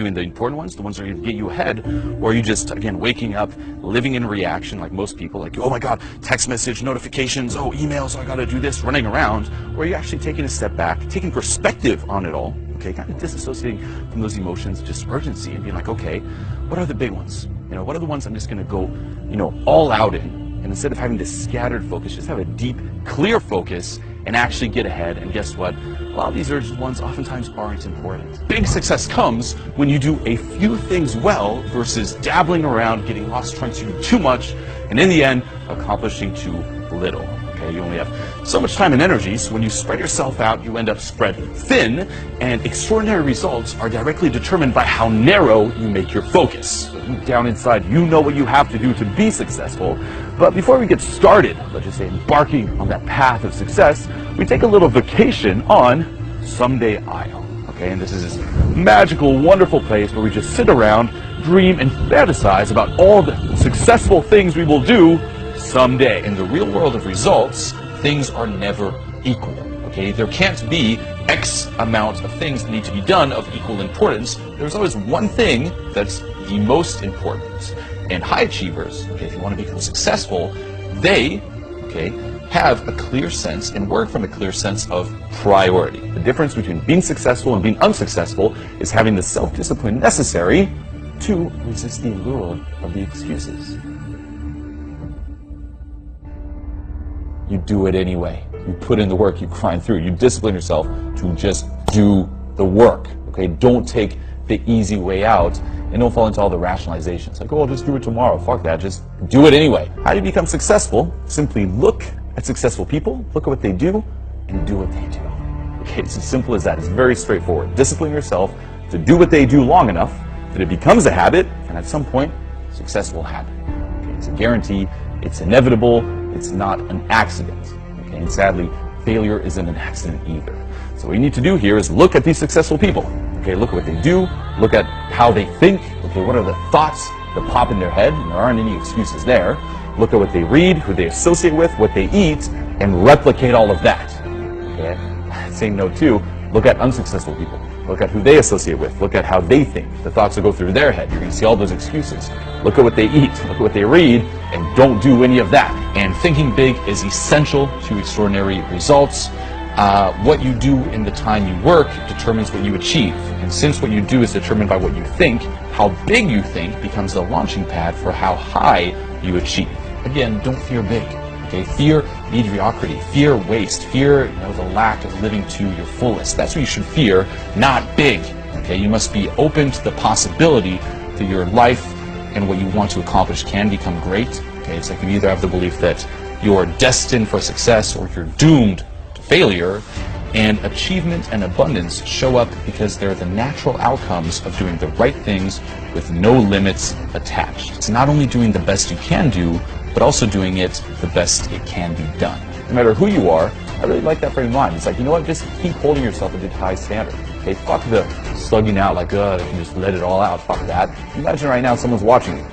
doing the important ones, the ones that are going to get you ahead, or are you just, again, waking up, living in reaction like most people, like, oh my God, text message, notifications, oh, emails, I got to do this, running around, or are you actually taking a step back, taking perspective on it all, okay, kind of disassociating from those emotions, just urgency, and being like, okay, what are the big ones? What are the ones I'm just going to go, all out in? And instead of having this scattered focus, just have a deep, clear focus and actually get ahead. And guess what? A lot of these urgent ones oftentimes aren't important. Big success comes when you do a few things well versus dabbling around, getting lost, trying to do too much, and in the end, accomplishing too little. Okay, you only have so much time and energy, so when you spread yourself out, you end up spread thin, and extraordinary results are directly determined by how narrow you make your focus. Down inside, you know what you have to do to be successful. But before we get started, let's just say embarking on that path of success, we take a little vacation on Someday Isle. Okay, and this is this magical, wonderful place where we just sit around, dream, and fantasize about all the successful things we will do someday. In the real world of results, things are never equal. Okay, there can't be X amount of things that need to be done of equal importance. There's always one thing that's the most important. And high achievers, okay, if you want to become successful, they, okay, have a clear sense and work from a clear sense of priority. The difference between being successful and being unsuccessful is having the self-discipline necessary to resist the allure of the excuses. You do it anyway. You put in the work, you grind through, you discipline yourself to just do the work. Okay, don't take the easy way out and don't fall into all the rationalizations. Like, oh, I'll just do it tomorrow. Fuck that, just do it anyway. How do you become successful? Simply look at successful people, look at what they do, and do what they do. Okay, it's as simple as that. It's very straightforward. Discipline yourself to do what they do long enough that it becomes a habit, and at some point, success will happen. Okay, it's a guarantee, it's inevitable, it's not an accident. Okay, and sadly, failure isn't an accident either. So what you need to do here is look at these successful people. Okay, look at what they do, look at how they think, okay, what are the thoughts that pop in their head, and there aren't any excuses there. Look at what they read, who they associate with, what they eat, and replicate all of that. Okay, same note too, look at unsuccessful people. Look at who they associate with, look at how they think, the thoughts that go through their head. You're going to see all those excuses. Look at what they eat, look at what they read, and don't do any of that. And thinking big is essential to extraordinary results. What you do in the time you work determines what you achieve. And since what you do is determined by what you think, how big you think becomes the launching pad for how high you achieve. Again, don't fear big. Okay? Fear mediocrity, fear waste, fear the lack of living to your fullest. That's what you should fear, not big. Okay? You must be open to the possibility that your life and what you want to accomplish can become great. Okay? It's like you either have the belief that you're destined for success or you're doomed to failure, and achievement and abundance show up because they're the natural outcomes of doing the right things with no limits attached. It's not only doing the best you can do, but also doing it the best it can be done. No matter who you are, I really like that frame of mind. It's like, you know what, just keep holding yourself at a high standard. Okay, fuck the slugging out like, I can just let it all out, fuck that. Imagine right now someone's watching you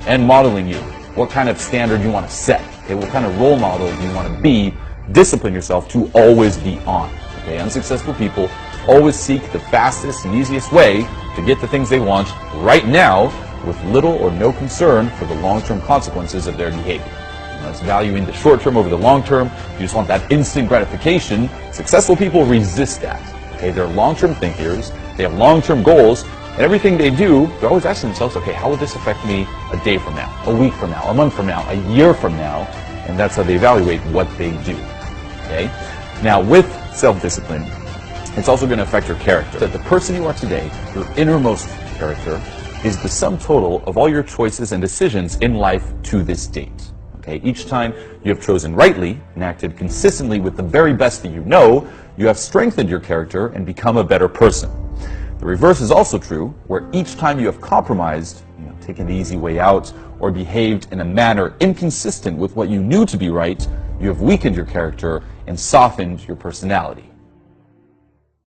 and modeling you. What kind of standard you want to set, okay, what kind of role model you want to be. Discipline yourself to always be on. Okay, unsuccessful people always seek the fastest and easiest way to get the things they want right now with little or no concern for the long-term consequences of their behavior. That's valuing the short term over the long term. You just want that instant gratification. Successful people resist that. Okay, they're long-term thinkers, they have long-term goals, and everything they do, they're always asking themselves, okay, how will this affect me a day from now, a week from now, a month from now, a year from now? And that's how they evaluate what they do. Okay? Now, with self-discipline, it's also going to affect your character. That the person you are today, your innermost character, is the sum total of all your choices and decisions in life to this date. Okay? Each time you have chosen rightly and acted consistently with the very best that you know, you have strengthened your character and become a better person. The reverse is also true, where each time you have compromised, taken the easy way out, or behaved in a manner inconsistent with what you knew to be right, you have weakened your character and softened your personality.